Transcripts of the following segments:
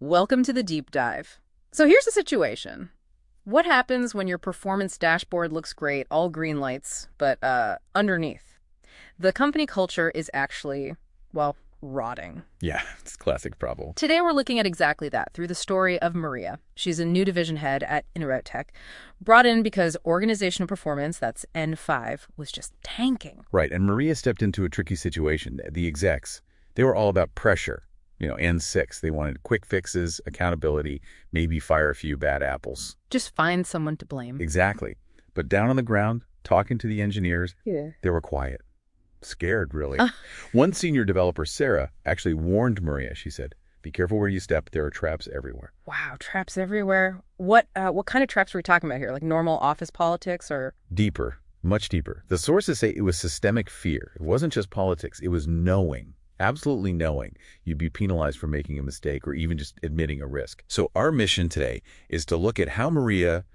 Welcome to the deep dive. So here's the situation. What happens when your performance dashboard looks great, all green lights, but underneath? The company culture is actually, well, rotting. Yeah, it's a classic problem. Today we're looking at exactly that through the story of Maria. She's a new division head at InterRoute, brought in because organizational performance, that's N5, was just tanking. Right, and Maria stepped into a tricky situation. The execs, they were all about pressure. N6, they wanted quick fixes, accountability, maybe fire a few bad apples. Just find someone to blame. Exactly. But down on the ground, talking to the engineers, Yeah. they were quiet. Scared, really. One senior developer, Sarah, actually warned Maria. She said, "Be careful where you step. There are traps everywhere." Wow, traps everywhere. What kind of traps are we talking about here? Like normal office politics or? Deeper, much deeper. The sources say it was systemic fear. It wasn't just politics. It was knowing. Absolutely knowing you'd be penalized for making a mistake or even just admitting a risk. So our mission today is to look at how Maria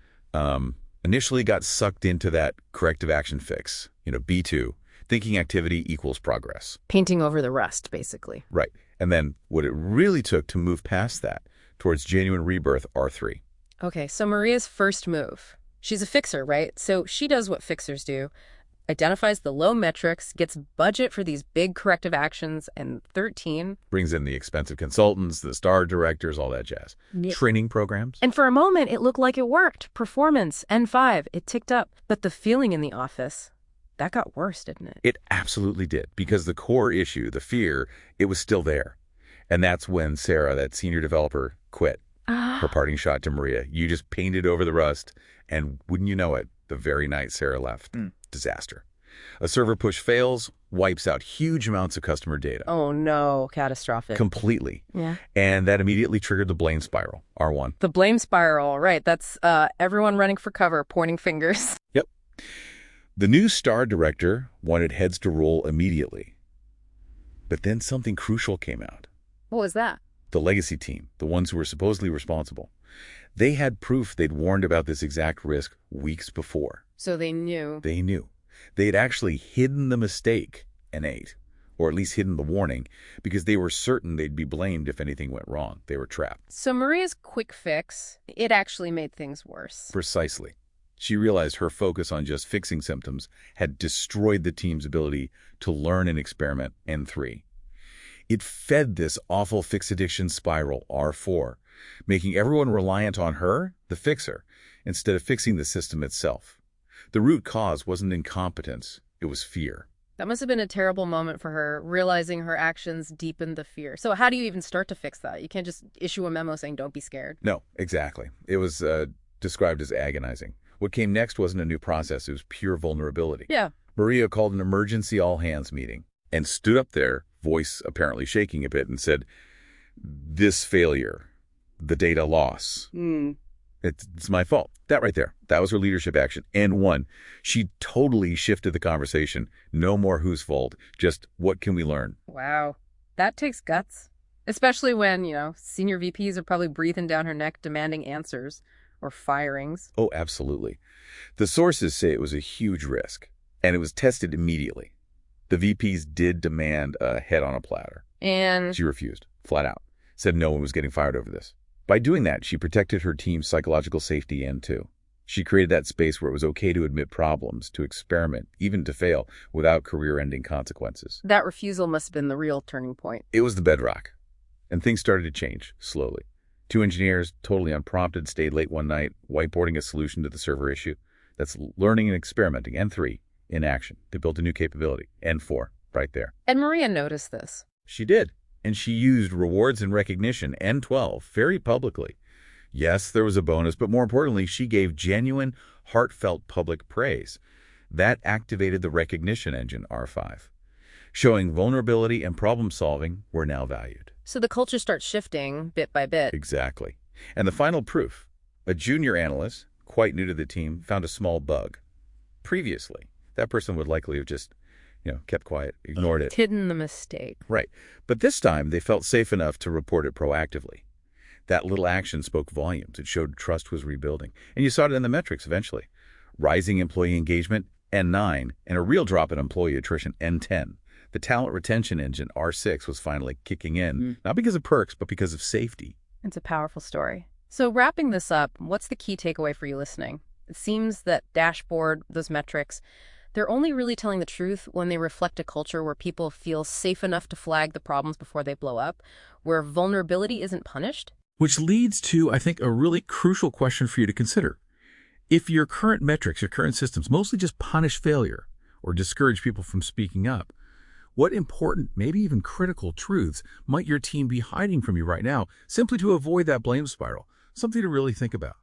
initially got sucked into that corrective action fix, B2, thinking activity equals progress. Painting over the rust, basically. Right. And then what it really took to move past that towards genuine rebirth, R3. Okay, so Maria's first move. She's a fixer, right? So she does what fixers do. Identifies the low metrics, gets budget for these big corrective actions, and 13. Brings in the expensive consultants, the star directors, all that jazz. Yeah. Training programs. And for a moment, it looked like it worked. Performance, N5, it ticked up. But the feeling in the office, that got worse, didn't it? It absolutely did, because the core issue, the fear, it was still there. And that's when Sarah, that senior developer, quit. Her parting shot to Maria. You just painted over the rust, and wouldn't you know it, the very night Sarah left. Disaster. A server push fails, wipes out huge amounts of customer data. Oh no, catastrophic. Completely. Yeah. And that immediately triggered the blame spiral, R1. The blame spiral, right. That's everyone running for cover, pointing fingers. Yep. The new star director wanted heads to roll immediately. But then something crucial came out. What was that? The legacy team, the ones who were supposedly responsible, they had proof they'd warned about this exact risk weeks before. So they knew. They knew. They'd actually hidden the mistake, N8, or at least hidden the warning, because they were certain they'd be blamed if anything went wrong. They were trapped. So Maria's quick fix, it actually made things worse. Precisely. She realized her focus on just fixing symptoms had destroyed the team's ability to learn and experiment, N3. It fed this awful fix addiction spiral, R4, making everyone reliant on her, the fixer, instead of fixing the system itself. The root cause wasn't incompetence, it was fear. That must have been a terrible moment for her, realizing her actions deepened the fear. So how do you even start to fix that? You can't just issue a memo saying, don't be scared. No, exactly. It was described as agonizing. What came next wasn't a new process, it was pure vulnerability. Yeah. Maria called an emergency all-hands meeting and stood up there, voice apparently shaking a bit, and said, "This failure, the data loss, it's my fault." That right there, that was her leadership action. And one, she totally shifted the conversation. No more whose fault, just what can we learn? Wow. That takes guts. Especially when, senior VPs are probably breathing down her neck demanding answers or firings. Oh, absolutely. The sources say it was a huge risk, and it was tested immediately. The VPs did demand a head on a platter. And She refused, flat out. Said no one was getting fired over this. By doing that, she protected her team's psychological safety and too. She created that space where it was okay to admit problems, to experiment, even to fail, without career-ending consequences. that refusal must have been the real turning point. It was the bedrock. And things started to change, slowly. 2 engineers, totally unprompted, stayed late one night, whiteboarding a solution to the server issue. That's learning and experimenting. N3, in action. They built a new capability. N4, right there. And Maria noticed this. She did. And she used rewards and recognition, N12, very publicly. Yes, there was a bonus, but more importantly, she gave genuine, heartfelt public praise. That activated the recognition engine, R5, showing vulnerability and problem-solving were now valued. So the culture starts shifting bit by bit. Exactly. And the final proof, a junior analyst, quite new to the team, found a small bug. Previously, that person would likely have just, kept quiet, ignored it. Hidden the mistake. Right. But this time, they felt safe enough to report it proactively. That little action spoke volumes. It showed trust was rebuilding. And you saw it in the metrics eventually. Rising employee engagement, N9, and a real drop in employee attrition, N10. The talent retention engine, R6, was finally kicking in, not because of perks, but because of safety. It's a powerful story. So wrapping this up, what's the key takeaway for you listening? It seems that dashboard, those metrics, they're only really telling the truth when they reflect a culture where people feel safe enough to flag the problems before they blow up, where vulnerability isn't punished. Which leads to, I think, a really crucial question for you to consider. If your current metrics, your current systems mostly just punish failure or discourage people from speaking up, what important, maybe even critical truths might your team be hiding from you right now simply to avoid that blame spiral? Something to really think about.